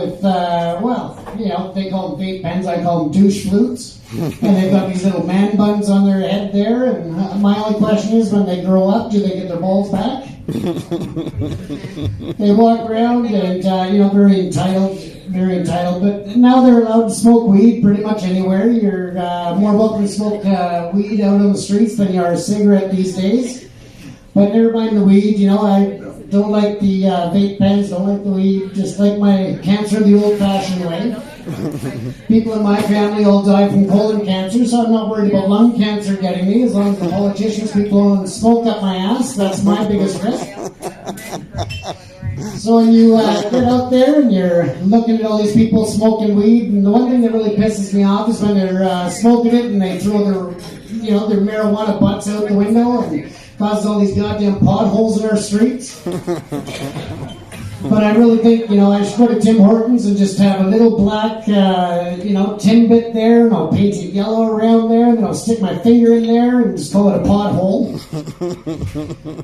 with, they call them vape pens, I call them douche flutes. And they've got these little man buns on their head there. And my only question is, when they grow up, do they get their balls back? They walk around and, very entitled. But now they're allowed to smoke weed pretty much anywhere. You're more welcome to smoke weed out on the streets than you are a cigarette these days. But never mind the weed, I don't like the vape pens, don't like the weed, just like my cancer the old-fashioned way. People in my family all die from colon cancer, so I'm not worried about lung cancer getting me, as long as the politicians keep blowing smoke up my ass. That's my biggest risk. So when you get out there and you're looking at all these people smoking weed, and the one thing that really pisses me off is when they're smoking it and they throw their marijuana butts out the window and causes all these goddamn potholes in our streets. But I really think, I should go to Tim Hortons and just have a little black, tin bit there, and I'll paint it yellow around there, and then I'll stick my finger in there and just call it a pothole.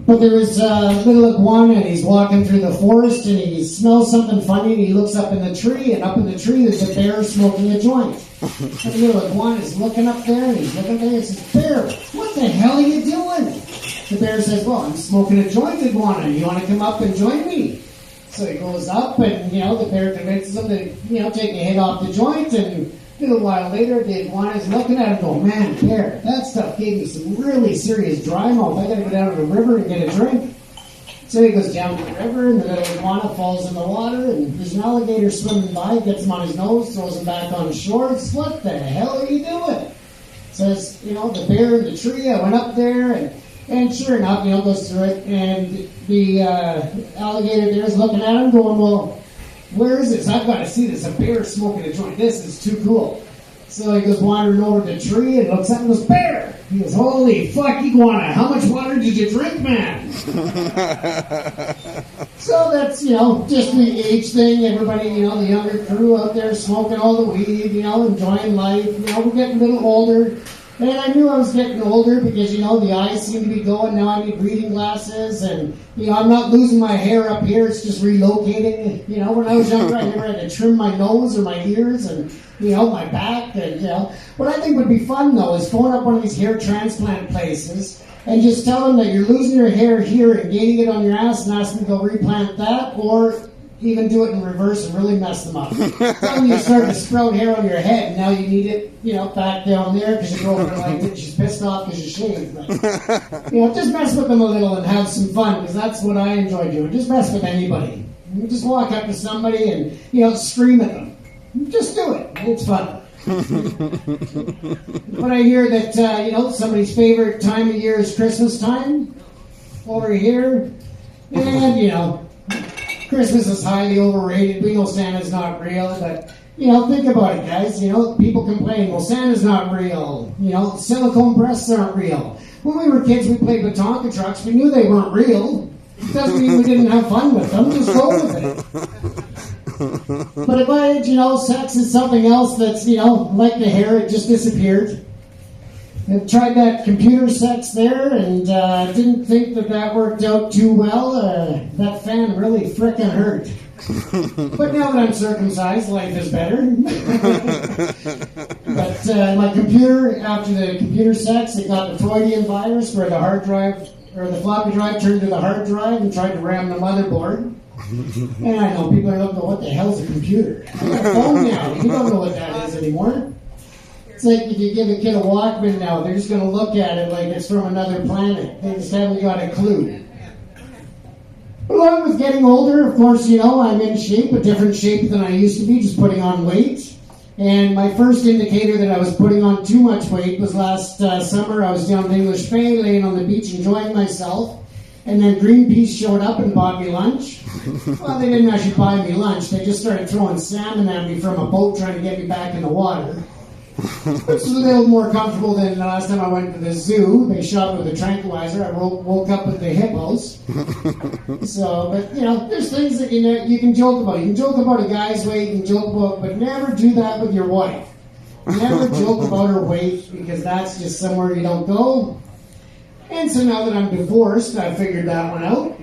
But there was a little iguana, and he's walking through the forest, and he smells something funny, and he looks up in the tree, and up in the tree there's a bear smoking a joint. And the little iguana is looking up there, and he's looking there, and he says, "Bear, what the hell are you doing?" The bear says, "Well, I'm smoking a joint, iguana. You want to come up and join me?" So he goes up, and, the bear convinces him to, take a hit off the joint, and a little while later, the iguana's looking at him going, "Man, bear, that stuff gave me some really serious dry mouth. I gotta go down to the river and get a drink." So he goes down to the river, and the little iguana falls in the water, and there's an alligator swimming by, gets him on his nose, throws him back on shore, and says, "What the hell are you doing?" Says, the bear in the tree, I went up there, and sure enough, goes through it, and the alligator there is looking at him going, "Well, where is this? I've got to see this. A bear smoking a joint. This is too cool." So he goes wandering over to the tree and looks up and goes, "Bear!" He goes, "Holy fuck, iguana, how much water did you drink, man?" So that's, just the age thing. Everybody, the younger crew out there smoking all the weed, enjoying life. We're getting a little older. And I knew I was getting older because, the eyes seem to be going. Now I need reading glasses, and, I'm not losing my hair up here. It's just relocating. When I was younger, I never had to trim my nose or my ears and, my back. And, what I think would be fun, though, is phone up one of these hair transplant places and just tell them that you're losing your hair here and gaining it on your ass and ask them to go replant that, or even do it in reverse and really mess them up. Tell them you start to sprout hair on your head, and now you need it, back down there because your girlfriend liked it. She's pissed off because you shaved. But, just mess with them a little and have some fun, because that's what I enjoy doing. Just mess with anybody. You just walk up to somebody and, scream at them. Just do it. It's fun. But I hear that, somebody's favorite time of year is Christmas time over here. And, Christmas is highly overrated. We know Santa's not real, but, think about it, guys. People complain, well, Santa's not real. Silicone breasts aren't real. When we were kids, we played with Tonka trucks. We knew they weren't real. It doesn't mean we didn't have fun with them. Just go with it. But at my age, sex is something else that's, like the hair, it just disappeared. I tried that computer sex there, and didn't think that worked out too well. That fan really frickin' hurt. But now that I'm circumcised, life is better. But my computer, after the computer sex, it got the Freudian virus where the hard drive, or the floppy drive turned to the hard drive and tried to ram the motherboard. And I know people are looking, what the hell's a computer? I got a phone now. You don't know what that is anymore. It's like if you give a kid a Walkman now, they're just going to look at it like it's from another planet. They just haven't got a clue. Along with getting older, of course, I'm in shape, a different shape than I used to be, just putting on weight. And my first indicator that I was putting on too much weight was last summer. I was down in English Bay, laying on the beach, enjoying myself. And then Greenpeace showed up and bought me lunch. Well, they didn't actually buy me lunch. They just started throwing salmon at me from a boat trying to get me back in the water. Which is a little more comfortable than the last time I went to the zoo. They shot me with a tranquilizer. I woke up with the hippos. So, but, there's things that you can joke about. You can joke about a guy's weight, you can joke about, but never do that with your wife. Never joke about her weight, because that's just somewhere you don't go. And so now that I'm divorced, I figured that one out.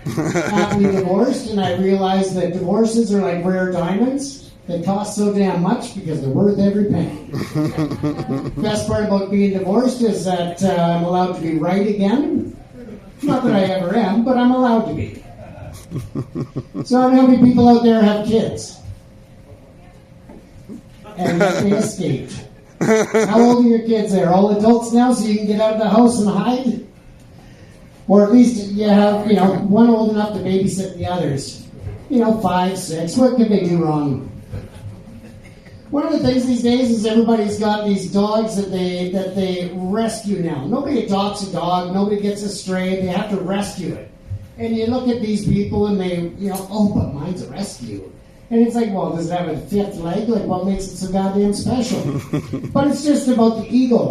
happily divorced, and I realized that divorces are like rare diamonds. They cost so damn much because they're worth every penny. Best part about being divorced is that I'm allowed to be right again. Not that I ever am, but I'm allowed to be. So how many people out there have kids? And they escaped. How old are your kids? They're all adults now, so you can get out of the house and hide? Or at least you have, one old enough to babysit the others. 5, 6. What could they do wrong? One of the things these days is everybody's got these dogs that they rescue now. Nobody adopts a dog. Nobody gets a stray. They have to rescue it. And you look at these people and they, but mine's a rescue. And it's like, well, does it have a fifth leg? Like, what makes it so goddamn special? But it's just about the ego.